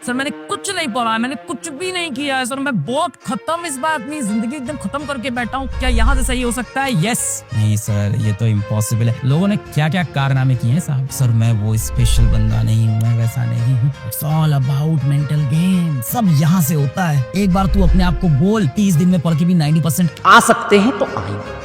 Sir मैंने कुछ नहीं पढ़ा, मैंने कुछ भी नहीं किया है सर, मैं बहुत खत्म इस बार अपनी जिंदगी एकदम खत्म करके बैठा हूँ, क्या यहाँ से सही हो सकता है? यस। नहीं सर ये तो इम्पॉसिबल है। लोगों ने क्या क्या कारनामे किए हैं साहब। सर मैं वो स्पेशल बंदा नहीं हूँ, मैं वैसा नहीं हूँ। It's all about mental game. सब यहाँ से होता है। एक बार तू अपने आप को बोल 30 दिन में पढ़ के भी 90% आ सकते हैं तो आएंगे।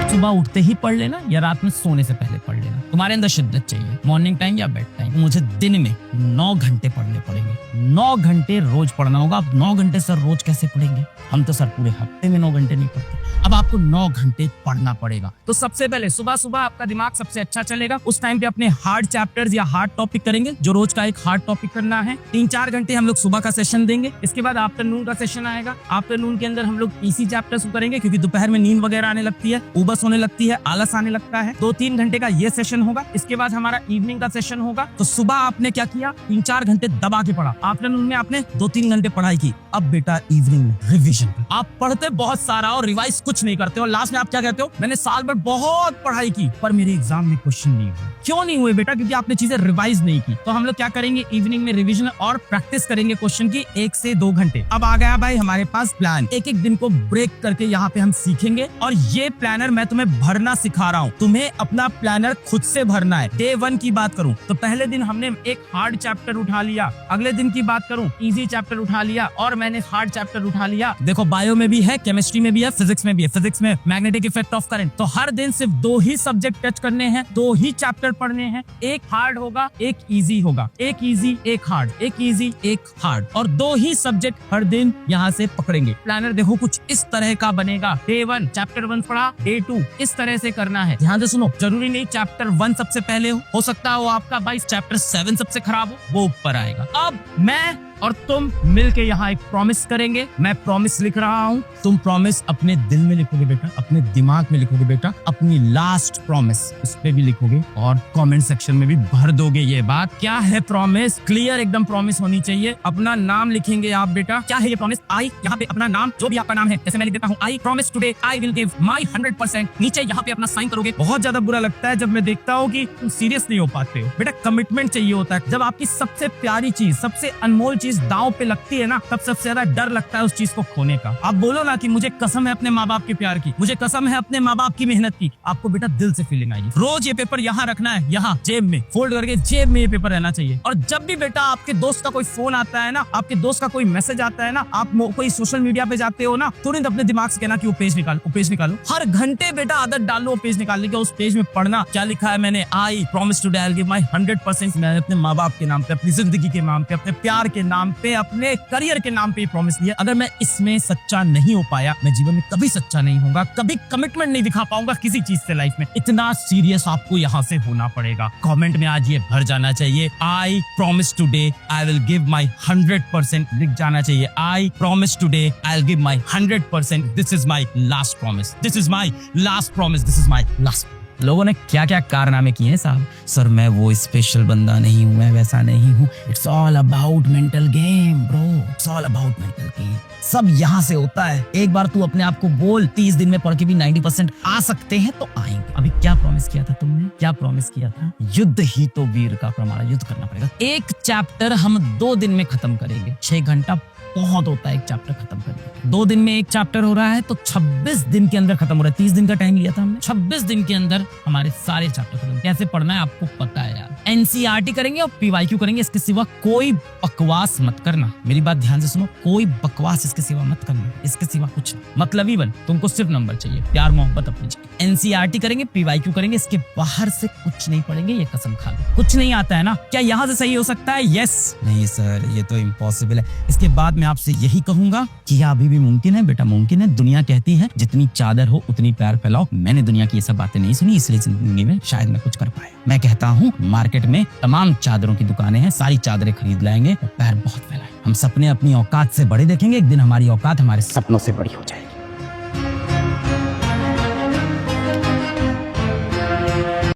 सुबह उठते ही पढ़ लेना या रात में सोने से पहले पढ़ लेना। तुम्हारे अंदर शिद्दत चाहिए, मॉर्निंग टाइम या बेड टाइम। मुझे दिन में 9 घंटे पढ़ने पड़ेंगे। 9 घंटे रोज पढ़ना होगा। अब 9 घंटे सर रोज कैसे पढ़ेंगे? हम तो सर पूरे हफ्ते में 9 घंटे नहीं पढ़ते। अब आपको 9 घंटे पढ़ना पड़ेगा। तो सबसे पहले सुबह सुबह आपका दिमाग सबसे अच्छा चलेगा। उस टाइम पे अपने हार्ड चैप्टर्स या हार्ड टॉपिक करेंगे, जो रोज का एक हार्ड टॉपिक करना है। 3-4 घंटे हम लोग सुबह का सेशन देंगे। इसके बाद आफ्टरनून का सेशन आएगा। आफ्टरनून के अंदर हम लोग इसी चैप्टर्स को करेंगे, क्योंकि दोपहर में नींद वगैरह आने लगती है, उबस होने लगती है, आलस आने लगता है। 2-3 घंटे का ये सेशन होगा। इसके बाद हमारा इवनिंग का सेशन होगा। तो सुबह आपने क्या किया? 3-4 घंटे दबा के पढ़ा। आफ्टरनून में आपने 2-3 घंटे पढ़ाई की। अब बेटा इवनिंग में रिविजन। आप पढ़ते बहुत सारा और रिवाइज कुछ नहीं करते हो। लास्ट में आप क्या कहते हो? मैंने साल भर बहुत पढ़ाई की पर मेरे एग्जाम में क्वेश्चन नहीं हुए। क्यों नहीं हुए बेटा? क्योंकि आपने चीजें रिवाइज नहीं की। तो हम लोग क्या करेंगे? इवनिंग में रिवीजन और प्रैक्टिस करेंगे क्वेश्चन की 1 से 2 घंटे। अब आ गया भाई हमारे पास प्लान। एक दिन को ब्रेक करके यहाँ पे हम सीखेंगे। और ये प्लानर मैं तुम्हें भरना सिखा रहा हूँ। तुम्हें अपना प्लानर खुद से भरना है। डे 1 की बात करूँ तो पहले दिन हमने एक हार्ड चैप्टर उठा लिया। अगले दिन की बात करूँ इजी चैप्टर उठा लिया और मैंने हार्ड चैप्टर उठा लिया। देखो बायो में भी है, केमिस्ट्री में भी है, फिजिक्स में भी है। फिजिक्स में मैग्नेटिक इफेक्ट ऑफ करंट। तो हर दिन सिर्फ 2 ही सब्जेक्ट टच करने हैं, 2 ही चैप्टर पढ़ने हैं। एक हार्ड होगा, एक इजी होगा। एक इजी, एक हार्ड, एक इजी, एक हार्ड, और 2 ही सब्जेक्ट हर दिन यहाँ से पकड़ेंगे। प्लानर देखो कुछ इस तरह का बनेगा। डे 1 चैप्टर 1 पढ़ा, डे 2 इस तरह से करना है। ध्यान से सुनो, जरूरी नहीं चैप्टर 1 सबसे पहले हो सकता है वो आपका भाई चैप्टर 7 सबसे खराब हो, वो ऊपर आएगा। अब मैं और तुम मिलके यहाँ एक प्रॉमिस करेंगे। मैं प्रॉमिस लिख रहा हूँ, तुम प्रॉमिस अपने दिल में लिखोगे बेटा, अपने दिमाग में लिखोगे बेटा। अपनी लास्ट प्रॉमिस उस पे भी लिखोगे और कमेंट सेक्शन में भी भर दोगे ये बात। क्या है प्रॉमिस? क्लियर एकदम प्रॉमिस होनी चाहिए। अपना नाम लिखेंगे आप बेटा। क्या है ये प्रॉमिस? आई, यहाँ पे अपना नाम, जो भी आपका नाम है, जैसे मैं लिख देता हूँ I promise today I will give my 100%। नीचे यहाँ पे अपना साइन करोगे। बहुत ज्यादा बुरा लगता है जब मैं देखता हूँ कि तुम सीरियस नहीं हो पाते हो बेटा। कमिटमेंट चाहिए होता है। जब आपकी सबसे प्यारी चीज, सबसे अनमोल चीज दांव पे लगती है ना, तब सबसे ज्यादा डर लगता है उस चीज को खोने का। आप बोलो ना कि मुझे कसम है अपने माँ बाप के प्यार की, मुझे कसम है अपने माँ बाप की मेहनत की। आपको बेटा दिल से फीलिंग आएगी। रोज ये पेपर यहाँ रखना है, यहाँ जेब में फोल्ड करके जेब में ये पेपर रहना चाहिए। और जब भी बेटा आपके दोस्त का कोई फोन आता है ना, आपके दोस्त का कोई मैसेज आता है ना, आप कोई सोशल मीडिया पे जाते हो ना, तुरंत अपने दिमाग से कहना कि वो पेज निकालो, वो पेज निकालो। हर घंटे बेटा आदत डालो वो पेज निकालने की। उस पेज में पढ़ना क्या लिखा है मैंने, I promise today I will give my 100%। मैंने अपने माँ बाप के नाम पे, अपनी जिंदगी के नाम पे, अपने प्यार के नाम पे, अपने करियर के नाम पे प्रॉमिस लिया। अगर मैं इसमें सच्चा नहीं हो पाया, मैं जीवन में कभी सच्चा नहीं होगा, कभी कमिटमेंट नहीं दिखा पाऊंगा किसी चीज से लाइफ में। इतना सीरियस आपको यहाँ से होना पड़ेगा। कमेंट में आज ये भर जाना चाहिए, I promise today I will give my 100%। लिख जाना चाहिए, I promise today I will give my 100%। This is my last promise, this is my last promise, this is my last. लोगों ने क्या क्या कारनामे किए हैं साहब। सर मैं वो स्पेशल बंदा नहीं हूँ, मैं वैसा नहीं हूँ। It's all about mental game bro, it's all about mental game. सब यहाँ से होता है। एक बार तू अपने आप को बोल 30 दिन में पढ़ के भी 90% आ सकते हैं तो आएंगे। अभी क्या प्रॉमिस किया था तुमने? क्या प्रॉमिस किया था? युद्ध ही तो वीर का प्रमाण, युद्ध करना पड़ेगा। एक चैप्टर हम 2 दिन में खत्म करेंगे। 6 घंटा बहुत होता है एक चैप्टर खत्म करने। 2 दिन में एक चैप्टर हो रहा है तो 26 दिन के अंदर खत्म हो रहा है। 30 दिन का टाइम लिया था हमने, 26 दिन के अंदर हमारे सारे चैप्टर खत्म। कैसे पढ़ना है आपको पता है यार। एनसीईआरटी करेंगे और पीवाईक्यू करेंगे। इसके सिवा कोई बकवास मत करना। मेरी बात ध्यान से सुनो, कोई बकवास इसके सिवा मत करना। इसके सिवा कुछ मतलब ही बन, तुमको सिर्फ नंबर चाहिए, प्यार मोहब्बत अपनी चाहिए। एनसीईआरटी करेंगे, पीवाईक्यू करेंगे, इसके बाहर से कुछ नहीं पढ़ेंगे, ये कसम खा लो। कुछ नहीं आता है ना, क्या यहाँ से सही हो सकता है? यस। नहीं सर ये तो इम्पॉसिबल है। इसके बाद मैं आपसे यही कहूंगा कि यह अभी भी मुमकिन है बेटा, मुमकिन है। दुनिया कहती है जितनी चादर हो उतनी पैर फैलाओ। मैंने दुनिया की ये सब बातें नहीं सुनी, इसलिए जिंदगी में शायद मैं कुछ कर पाया। मैं कहता हूँ मार्केट में तमाम चादरों की दुकानें हैं, सारी चादरें खरीद लाएंगे और पैर बहुत फैलाएं। हम सपने अपनी औकात से बड़े देखेंगे, एक दिन हमारी औकात हमारे सपनों से बड़ी हो जाएगी।